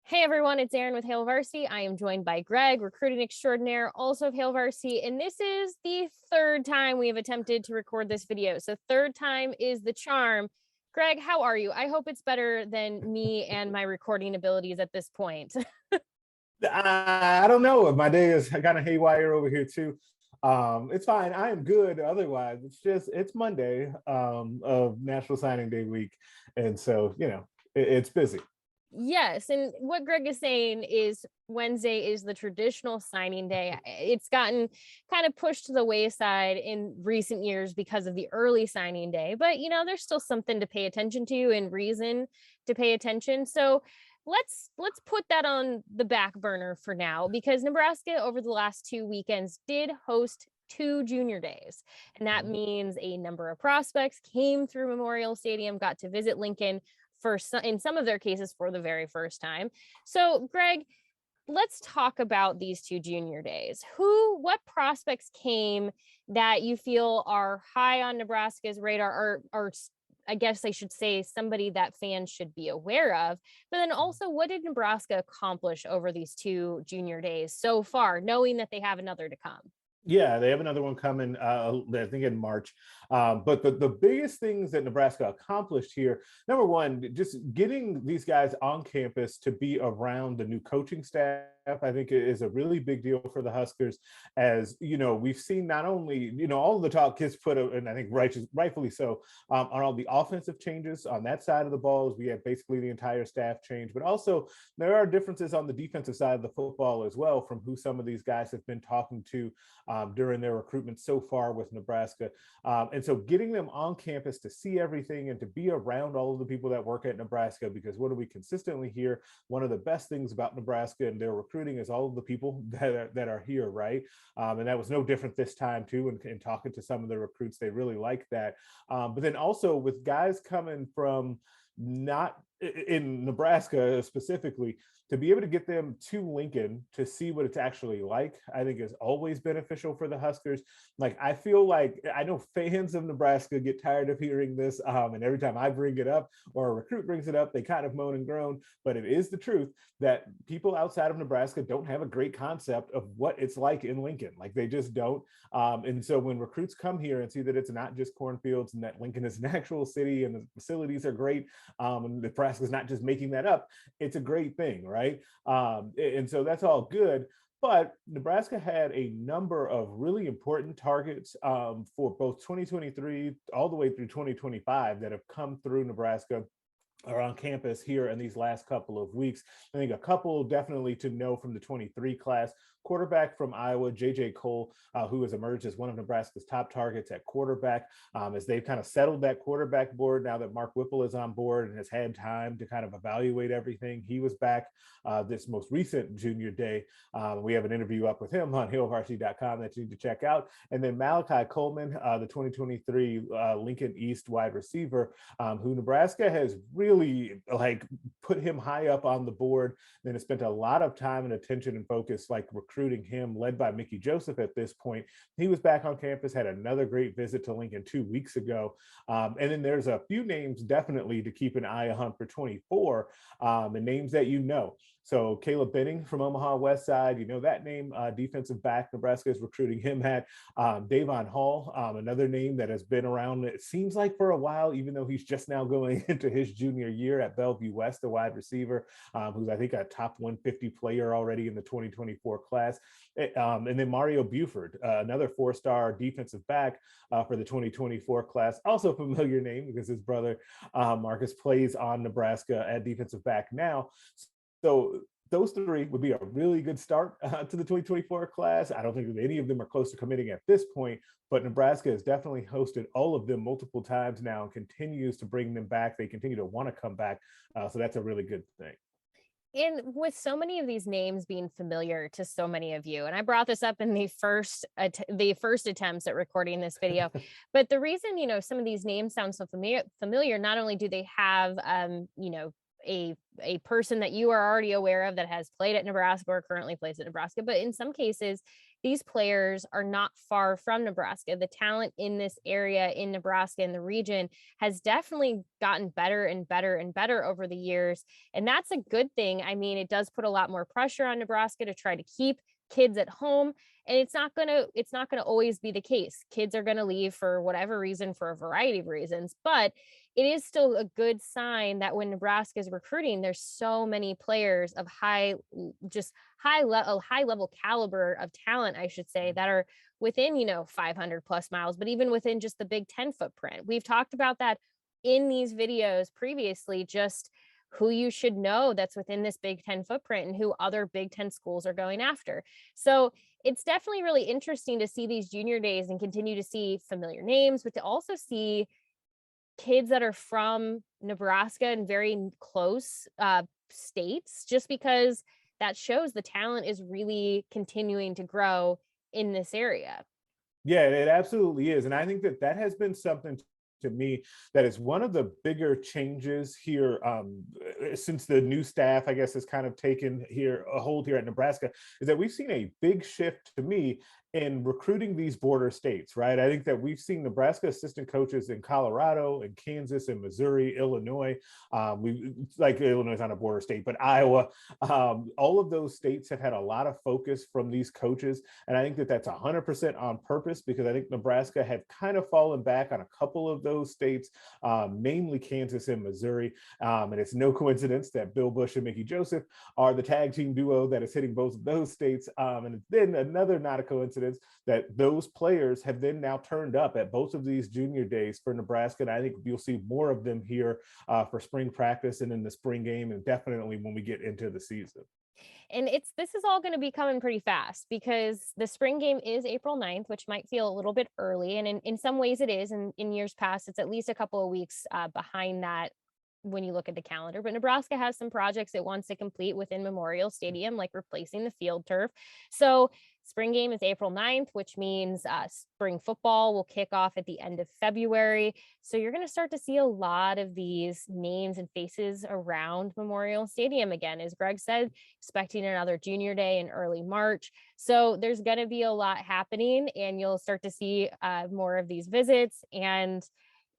Hey everyone, it's Erin with Hail Varsity. I am joined by Greg, recruiting extraordinaire, also of Hail Varsity, and this is the third time we have attempted to record this video. So third time is the charm. Greg, how are you? I hope it's better than me and my recording abilities at this point. I don't know. My day is kind of haywire over here too. It's fine. I am good. Otherwise, it's Monday of National Signing Day week, and so it's busy. Yes, and what Greg is saying is Wednesday is the traditional signing day. It's gotten kind of pushed to the wayside in recent years because of the early signing day, but there's still something to pay attention to and reason to pay attention. So let's put that on the back burner for now, because Nebraska over the last 2 weekends did host 2 junior days, and that means a number of prospects came through Memorial Stadium, got to visit Lincoln in some of their cases for the very first time. So Greg, let's talk about these 2 junior days. What prospects came that you feel are high on Nebraska's radar, or I guess I should say somebody that fans should be aware of? But then also, what did Nebraska accomplish over these 2 junior days so far, knowing that they have another to come? Yeah, they have another one coming, I think in March. But the biggest things that Nebraska accomplished here, number one, just getting these guys on campus to be around the new coaching staff, I think is a really big deal for the Huskers. As we've seen not only all of the talk kids put, and I think rightfully so, on all the offensive changes on that side of the ball, as we have basically the entire staff change, but also there are differences on the defensive side of the football as well, from who some of these guys have been talking to during their recruitment so far with Nebraska. And so getting them on campus to see everything and to be around all of the people that work at Nebraska, because what do we consistently hear? One of the best things about Nebraska and their recruiting is all of the people that are here, right? And that was no different this time too. And talking to some of the recruits, they really like that. But then also with guys coming from not in Nebraska specifically, to be able to get them to Lincoln to see what it's actually like, I think is always beneficial for the Huskers. Like, I feel like, I know fans of Nebraska get tired of hearing this, and every time I bring it up or a recruit brings it up, they kind of moan and groan, but it is the truth that people outside of Nebraska don't have a great concept of what it's like in Lincoln. Like, they just don't. And so when recruits come here and see that it's not just cornfields and that Lincoln is an actual city and the facilities are great, and Nebraska's not just making that up, it's a great thing, right? And so that's all good. But Nebraska had a number of really important targets for both 2023 all the way through 2025 that have come through Nebraska are on campus here in these last couple of weeks. I think a couple definitely to know from the 23 class. Quarterback from Iowa, J.J. Cole, who has emerged as one of Nebraska's top targets at quarterback, as they've kind of settled that quarterback board now that Mark Whipple is on board and has had time to kind of evaluate everything. He was back this most recent junior day. We have an interview up with him on hailvarsity.com that you need to check out. And then Malachi Coleman, the 2023 Lincoln East wide receiver, who Nebraska has really put him high up on the board, then has spent a lot of time and attention and focus recruiting him, led by Mickey Joseph at this point. He was back on campus, had another great visit to Lincoln 2 weeks ago. And then there's a few names definitely to keep an eye on for 24, and names that So Caleb Benning from Omaha West Side, that name, defensive back, Nebraska is recruiting him at. Davon Hall, another name that has been around, it seems like for a while, even though he's just now going into his junior year at Bellevue West, a wide receiver, who's I think a top 150 player already in the 2024 class. And then Mario Buford, another four-star defensive back for the 2024 class, also a familiar name because his brother Marcus plays on Nebraska at defensive back now. So those three would be a really good start to the 2024 class. I don't think that any of them are close to committing at this point, but Nebraska has definitely hosted all of them multiple times now and continues to bring them back. They continue to want to come back. So that's a really good thing. And with so many of these names being familiar to so many of you, and I brought this up in the first attempts at recording this video, but the reason some of these names sound so familiar, not only do they have a person that you are already aware of that has played at Nebraska or currently plays at Nebraska, but in some cases these players are not far from Nebraska. The talent in this area in Nebraska, in the region, has definitely gotten better and better and better over the years. And that's a good thing. I mean, it does put a lot more pressure on Nebraska to try to keep kids at home, and it's not going to always be the case. Kids are going to leave for whatever reason, for a variety of reasons, but it is still a good sign that when Nebraska is recruiting, there's so many players of high level caliber of talent, I should say, that are within 500 plus miles, but even within just the Big Ten footprint. We've talked about that in these videos previously, just who you should know that's within this Big Ten footprint and who other Big Ten schools are going after. So it's definitely really interesting to see these junior days and continue to see familiar names, but to also see kids that are from Nebraska and very close states, just because that shows the talent is really continuing to grow in this area. Yeah, it absolutely is. And I think that has been something to me that is one of the bigger changes here since the new staff, I guess, has kind of taken a hold here at Nebraska, is that we've seen a big shift to me in recruiting these border states, right? I think that we've seen Nebraska assistant coaches in Colorado and Kansas and Missouri, Illinois. Like Illinois is not a border state, but Iowa. All of those states have had a lot of focus from these coaches. And I think that that's 100% on purpose, because I think Nebraska had kind of fallen back on a couple of those states, namely Kansas and Missouri. And it's no coincidence that Bill Bush and Mickey Joseph are the tag team duo that is hitting both of those states. And then another not a coincidence that those players have then now turned up at both of these junior days for Nebraska. And I think you'll see more of them here for spring practice and in the spring game, and definitely when we get into the season. And this is all going to be coming pretty fast, because the spring game is April 9th, which might feel a little bit early. And in some ways it is. And in years past, it's at least a couple of weeks behind that when you look at the calendar. But Nebraska has some projects it wants to complete within Memorial Stadium, like replacing the field turf. So spring game is April 9th, which means spring football will kick off at the end of February. So you're going to start to see a lot of these names and faces around Memorial Stadium again. As Greg said, expecting another junior day in early March. So there's going to be a lot happening, and you'll start to see more of these visits. And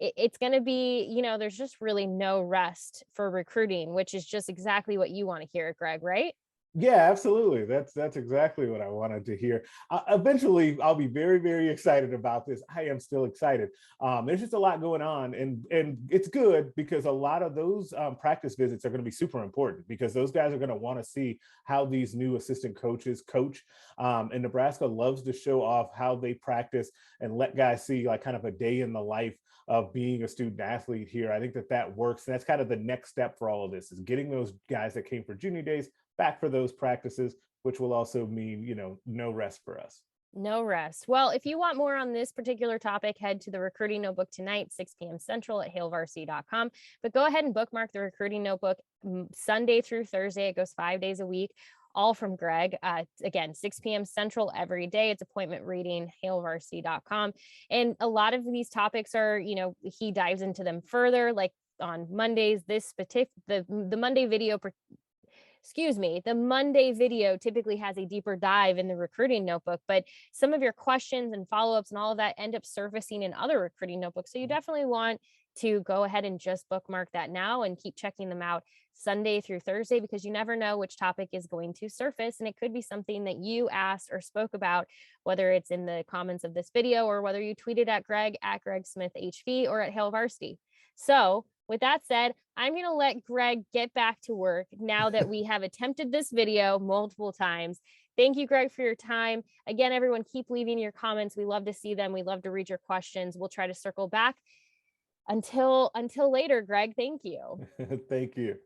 it's going to be, there's just really no rest for recruiting, which is just exactly what you want to hear, Greg, right? Yeah, absolutely. That's exactly what I wanted to hear. Eventually, I'll be very, very excited about this. I am still excited. There's just a lot going on, and it's good, because a lot of those practice visits are going to be super important, because those guys are going to want to see how these new assistant coaches coach. And Nebraska loves to show off how they practice and let guys see like kind of a day in the life of being a student athlete here. I think that works. And that's kind of the next step for all of this, is getting those guys that came for junior days back for those practices, which will also mean, no rest for us. No rest. Well, if you want more on this particular topic, head to the recruiting notebook tonight, 6 p.m. Central at hailvarsity.com. But go ahead and bookmark the recruiting notebook Sunday through Thursday. It goes 5 days a week, all from Greg. Again, 6 p.m. Central every day. It's appointment reading, hailvarsity.com. And a lot of these topics are, he dives into them further, like on Mondays, the Monday video the Monday video typically has a deeper dive in the recruiting notebook, but some of your questions and follow-ups and all of that end up surfacing in other recruiting notebooks. So you definitely want to go ahead and just bookmark that now and keep checking them out Sunday through Thursday, because you never know which topic is going to surface. And it could be something that you asked or spoke about, whether it's in the comments of this video or whether you tweeted at Greg Smith HV or at Hail Varsity. So with that said, I'm going to let Greg get back to work now that we have attempted this video multiple times. Thank you, Greg, for your time. Again, everyone, keep leaving your comments. We love to see them. We love to read your questions. We'll try to circle back. Until later, Greg, thank you. Thank you.